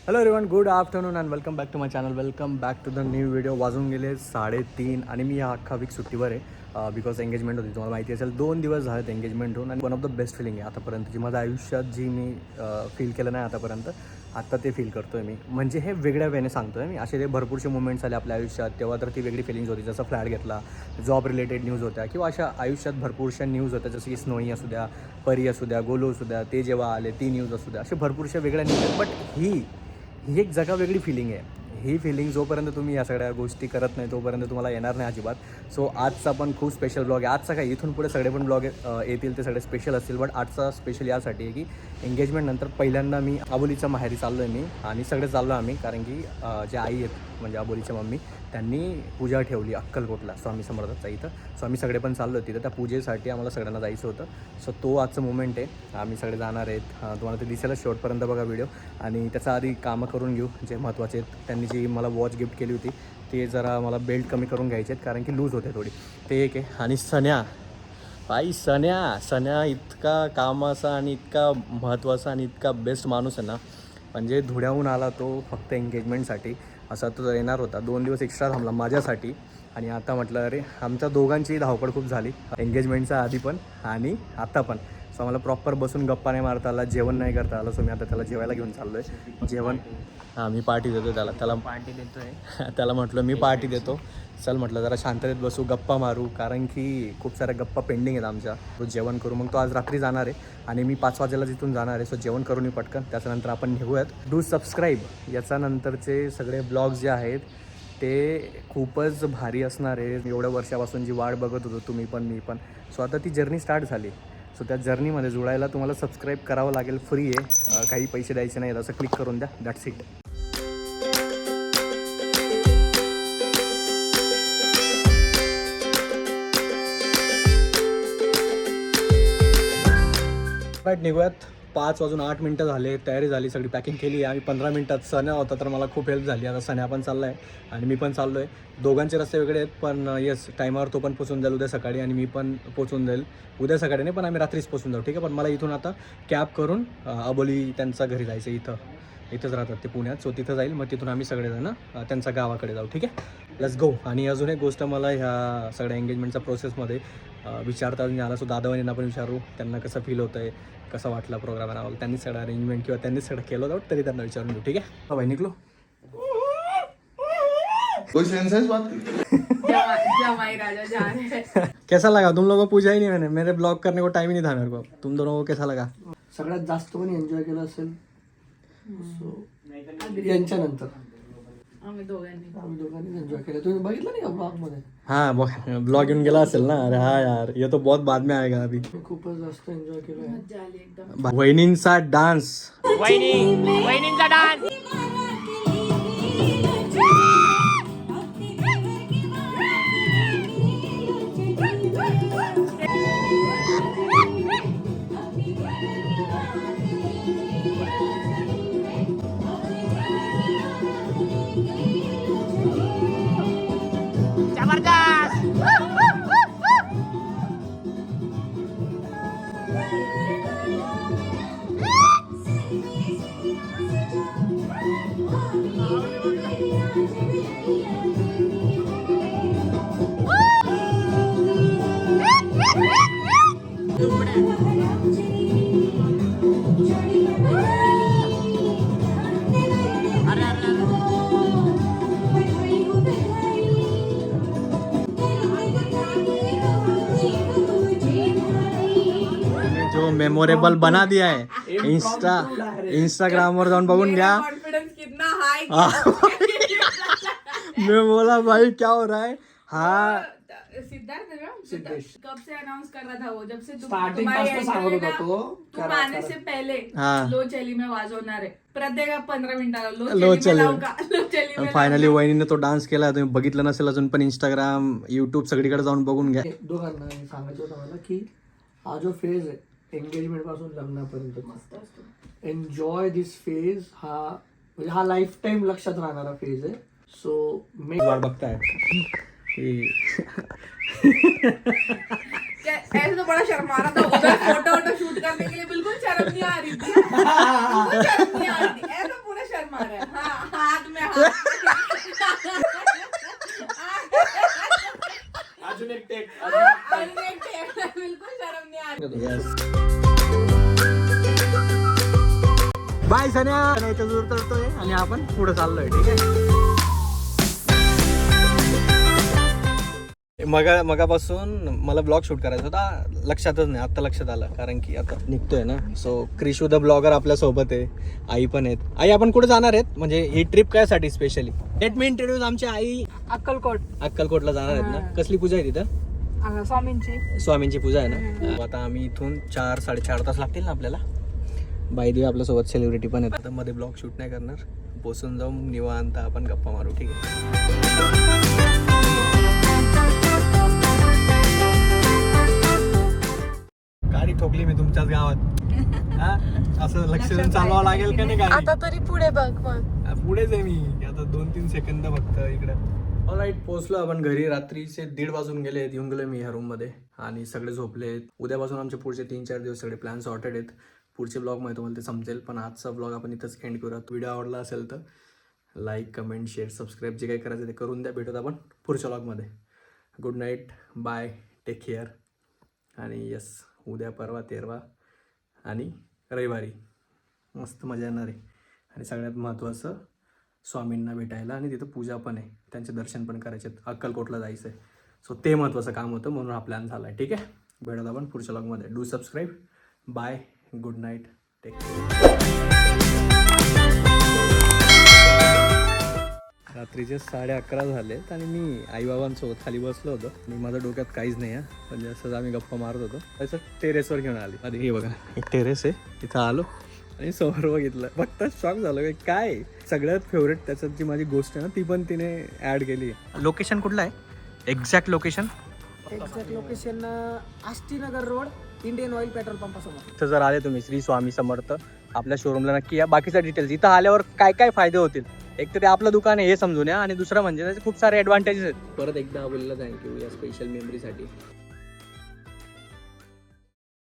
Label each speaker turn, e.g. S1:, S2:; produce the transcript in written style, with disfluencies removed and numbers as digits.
S1: Hello everyone, good afternoon and welcome back to my channel. Welcome back to the new video. वाजून गेले 3:30 आणि मी हा अख्खा weak सुट्टीवर आहे बिकॉज एंगेजमेंट होती. तुम्हाला माहिती असेल 2 दिवस झालेत एंगेजमेंट होऊन आणि one of the best feeling आहे आतापर्यंत जी माझ्या आयुष्यात जी मी फील केलं नाही आतापर्यंत, आत्ता ते फील करतो आहे मी. म्हणजे हे वेगळ्या वेने सांगतो आहे मी. असे ते भरपूरसे मुवमेंट्स आले आपल्या आयुष्यात, तेव्हा तर ती वेगळी फिलिंग्स होती. जसं फ्लॅट घेतला, जॉब रिलेटेड न्यूज होत्या किंवा अशा आयुष्यात भरपूरशा न्यूज होत्या, जसं की स्नोई असू द्या, परी असू द्या, गोलू असू द्या, ते जेव्हा आले ती न्यूज असू द्या, अशा भरपूरशा वेगळ्या न्यूज आहेत. बट ही एक जगा वेगळी फिलिंग आहे. ही फिलिंग जोपर्यंत तुम्ही या सगळ्या गोष्टी करत नाही तोपर्यंत तुम्हाला येणार नाही अजिबात. सो आजचा पण खूप स्पेशल ब्लॉग आहे. आजचा काय, इथून पुढे सगळे पण ब्लॉग येतील ते सगळे स्पेशल असतील. बट आजचा स्पेशल यासाठी आहे की एंगेजमेंटनंतर पहिल्यांदा मी आबोलीच्या माहेरी चाललो आहे मी आणि सगळे चाललो आम्ही. कारण की जे आई आहेत म्हणजे आबोलीच्या मम्मी, त्यांनी पूजा ठेवली अक्कलकोटला स्वामी समर्थाचा इथं. सो आम्ही सगळे पण चाललो तिथं. त्या पूजेसाठी आम्हाला सगळ्यांना जायचं होतं. सो तो आजचं मोमेंट आहे. आम्ही सगळे जाणार आहेत. तुम्हाला ते दिसेलच शेवटपर्यंत बघा व्हिडिओ. आणि त्याचा आधी कामं करून घेऊ जे महत्त्वाचे आहेत. त्यांनी जी मला वॉच गिफ्ट केली होती ते जरा मला बेल्ट कमी करून घ्यायचे आहेत कारण की लूज होते थोडी. ते एक आहे. आणि सन्या इतका कामाचा आणि इतका महत्त्वाचा आणि इतका बेस्ट माणूस आहे ना. म्हणजे धुळ्याहून आला तो फक्त एंगेजमेंटसाठी. असा तो येणार होता, 2 दिवस एक्स्ट्रा थांबला माझ्यासाठी. आणि आता म्हटलं अरे, आमच्या दोघांची धावपळ खूप झाली एंगेजमेंटच्या आधी पण आणि आता पण. सो आम्हाला प्रॉपर बसून गप्पा नाही मारता आला, जेवण नाही करता आलं. सो मी आता त्याला जेवायला घेऊन चाललो आहे. जेवण मी पार्टी देतो त्याला पार्टी देतो आहे. त्याला म्हटलं मी पार्टी देतो, चल म्हटलं जरा शांततेत बसू, गप्पा मारू. कारण की खूप साऱ्या गप्पा पेंडिंग आहेत आमच्या. तो जेवण करू. मग तो आज रात्री जाणार आहे आणि मी 5 वाजेला तिथून जाणार आहे. सो जेवण करून मी पटकन त्याच्यानंतर आपण निघूयात. Do subscribe. याच्यानंतरचे सगळे ब्लॉग्स जे आहेत ते खूपच भारी असणार आहे. एवढ्या वर्षापासून जी वाट बघत होतो तुम्ही पण मी पण. सो आता ती जर्नी स्टार्ट झाली. सो त्या जर्नीमध्ये जुळायला तुम्हाला सबस्क्राईब करावं लागेल. फ्री आहे, काही पैसे द्यायचे नाहीत. असं क्लिक करून द्या, दॅट्स इट. राईट, निघूयात. 5:08 झाले. तयारी झाली, सगळी पॅकिंग केली. आम्ही 15 मिनटात. सण्या होता तर मला खूप हेल्प झाली. आता सण्या पण चालला आहे आणि मी पण चाललो आहे. दोघांचे रस्ते वेगळे आहेत पण येस, टायमावर तो पण पोचून जाईल उद्या सकाळी आणि मी पण पोचून जाईल उद्या सकाळी. नाही पण आम्ही रात्रीच पोचून जाऊ, ठीक आहे. पण मला इथून आता कॅब करून आबोली त्यांच्या घरी जायचं. इथंच राहतात ते पुण्यात. सो तिथं जाईल. मग तिथून आम्ही सगळेजण त्यांच्या गावाकडे जाऊ, ठीक आहे. Let's go. आणि अजून एक गोष्ट मला ह्या सगळ्या एंगेजमेंटच्या प्रोसेसमध्ये विचारता आला. सो दादावानींना पण विचारू त्यांना कसं फील होतं आहे, कसा वाटला प्रोग्राम आहे. त्यांनी सगळं अरेंजमेंट किंवा त्यांनी सगळं केलं होतं तरी त्यांना विचारून घेऊ, ठीक आहे. भाई निकलो. कैसा लगा तुम लोगों को? पूजा ही नहीं मैंने, मेरे ब्लॉग करने को टाइम ही नहीं था मेरे को. तुम दोनों को कैसा लगा?
S2: सगळ्यात जास्त कोणी एन्जॉय केलं असेल यांच्यानंतर आम्ही दोघांनी एन्जॉय केलं. तुम्ही बघितलं नाही का ब्लॉग मध्ये?
S1: हाँ, ब्लॉग येऊन गेला असेल ना. अरे हाँ यार, ये तो बहुत बाद में आएगा अभी.
S2: खूपच जास्त एन्जॉय केलं.
S1: वहिनींचा डान्स.
S3: वहिनींचा डान्स.
S1: जो मेमोरेबल बना दिया है इंस्टाग्राम वर जाऊन बघून घ्या.
S3: कितना हाई.
S1: मैं बोला भाई क्या हो रहा है. हाँ,
S3: सिद्धार्थ कब से अनाउंस कर रहा था वो, जब से
S2: स्टार्टिंग पासून सांगत होता तो.
S3: तुम आने से पहले
S1: हाँ.
S3: लो चली में वाजवणार आहे प्रत्येक 15 मिनिटाला.
S1: लो चली.
S3: लो चली.
S1: फायनली वहिनीने तो डान्स केला. तुम्ही बघितलं नसेल अजून पण इंस्टाग्राम, युट्यूब सगळीकडे जाऊन बघून घ्या.
S2: दोघांना सांगायचं होतं मला की हा जो फेज आहे एंगेजमेंट पासून लग्नापर्यंत, एन्जॉय दिस फेज. हा लाईफ टाइम लक्षात राहणारा फेज आहे. सो मी
S1: वाट बघताय.
S3: ऐसे तो बड़ा शर्मा रहा था उधर फोटो शूट करने के लिए. बिल्कुल शर्म नहीं आ रही थी. बिल्कुल शर्म नहीं आ रही थी. ऐसा पूरा शर्मा मारा हाँ, हाथ में हाथ
S2: अजून एक टेक
S3: बिल्कुल शर्म नहीं आ रही
S1: बाय सन्या इथं दूर करतोय आणि आपण पुढे चाललोय. ठीक आहे. मगापासून मला ब्लॉग शूट करायचा होता, लक्षातच नाही, आता लक्षात आलं कारण की आता निघतोय ना. सो क्रिशू द ब्लॉगर आपल्या सोबत आहे, आई पण आहेत. आई आपण कुठे जाणार आहेत, म्हणजे ही ट्रिप कायसाठी स्पेशली? लेट मी इंट्रोड्यूस आमची आई. अक्कलकोटला जाणार आहेत ना. कसली पूजा आहे तिथं? स्वामींची पूजा आहे ना. आता आम्ही इथून 4-4.5 तास लागतील ना आपल्याला. बाय दी आपल्यासोबत सेलिब्रिटी पण आहेत. आता मध्ये ब्लॉग शूट नाही करणार, बसून जाऊन निवांत आपण गप्पा मारू. ठीक आहे. गाडी ठोकली मी तुमच्याच गावात. हा? असं लक्ष देऊन चालवावं लागेल का नाही गाडी?
S4: आता तरी पुढे बघ मग.
S1: पुढेच आहे मी आता 2-3 सेकंद फक्त इकडं. ऑलराईट, पोहोचलो आपण घरी. रात्रीचे 1:30 वाजून गेले. येऊन गेलो मी ह्या रूम मध्ये आणि सगळे झोपले. उद्यापासून आमचे पुढचे 3-4 दिवस सगळे प्लॅन सॉर्टेड आहेत. पुढचे ब्लॉगमध्ये तुम्हाला ते समजेल, पण आजचा ब्लॉग आपण इथंच एंड करूया. व्हिडिओ आवडला असेल तर लाईक, कमेंट, शेअर, सबस्क्राईब जे काही करायचं ते करून द्या. भेटत आपण पुढच्या ब्लॉगमध्ये. Good night, bye, take care. आणि यस, उद्या परवा 13 आणि रविवारी मस्त मजा येणार आहे. आणि सगळ्यात महत्त्वाचं स्वामींना भेटायला आणि तिथं पूजा पण आहे, त्यांचे दर्शन पण करायचे आहेत. अक्कलकोटला जायचं आहे. सो ते महत्त्वाचं काम होतं म्हणून हा प्लॅन झाला आहे. ठीक आहे. भेटत आपण पुढच्या ब्लॉगमध्ये. Do subscribe. Bye, good night, take care. रात्रीचे 11:30 झालेत आणि मी आईबाबांसोबत खाली बसलो होतो आणि माझ्या डोक्यात काहीच नाही आहे. म्हणजे असंच आम्ही गप्पा मारत होतो. असं टेरेसवर घेऊन आली. आधी हे बघा, एक टेरेस आहे, इथं आलो आणि समोर बघितलं. बघताच शॉक झालो की काय. सगळ्यात फेवरेट त्याच्यात जी माझी गोष्ट आहे ना, ती पण तिने ॲड केली. लोकेशन कुठलं आहे? Exact location
S2: Ashtinagar road, Indian Oil petrol पंपासमोर.
S1: इथं जर आले तुम्ही श्री स्वामी समर्थ आपल्या शोरूमला नक्की या. बाकीच्या डिटेल्स इथं आल्यावर काय काय फायदे होतील, एक तर ते आपलं दुकान आहे हे समजून या, आणि दुसरं म्हणजे त्याचे खूप सारे ॲडव्हान्टेजेस आहेत. परत एकदा बोललं थँक्यू या स्पेशल मेमरीसाठी.